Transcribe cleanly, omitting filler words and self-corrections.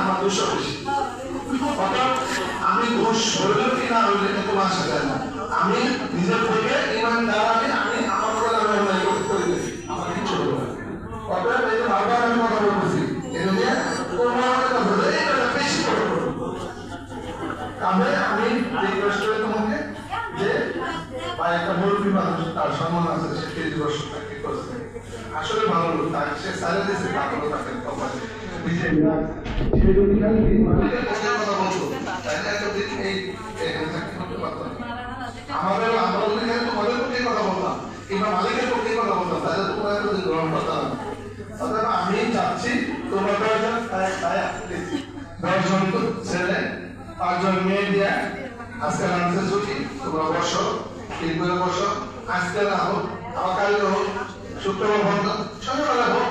আমার দোষ বেশি। অর্থাৎ আমি দোষ হইলেও কি না হইলে তোমার সাথে না, আমি নিজের থেকে ইমানদার, আমি আমার উপর আমি অন্যায় করে দিয়েছি, আমার কিছু হবে না। অতএব এই যে বারবার আমি কথা বলতেছি, এই জন্য তোমার কথা বলে এটা বেশি করে তবে আমি রিকোয়েস্ট করি তোমাকে যে বা একটা মুরব্বী মানুষ, তার সম্মান আছে, সে 30 বছর চাকরি করছে, আসলে ভালো লোক, তাকে সে সাইলে দিয়েছে, তারপরে তাকে সে যদি খালি মালিকের পক্ষে কথা বলতো তাহলে এতদিন এই এখানে চাকরি করতে পারতাম। আমরা যদি খালি তোমাদের পক্ষে কথা বলতাম কিংবা মালিকের পক্ষে কথা বলতাম তাহলে তোমরা এতদিন গ্রহণ করতাম না। অতএব আমি চাচ্ছি তোমরা 10 জন ছেলে 5 জন মেয়ে দিয়ে আজকে লাঞ্চে ছুটি, তোমরা বসো, ঠিক করে বসো, আজকে না হোক, আবার কালকে হোক, শুক্রবার বন্ধ, শনিবার হোক।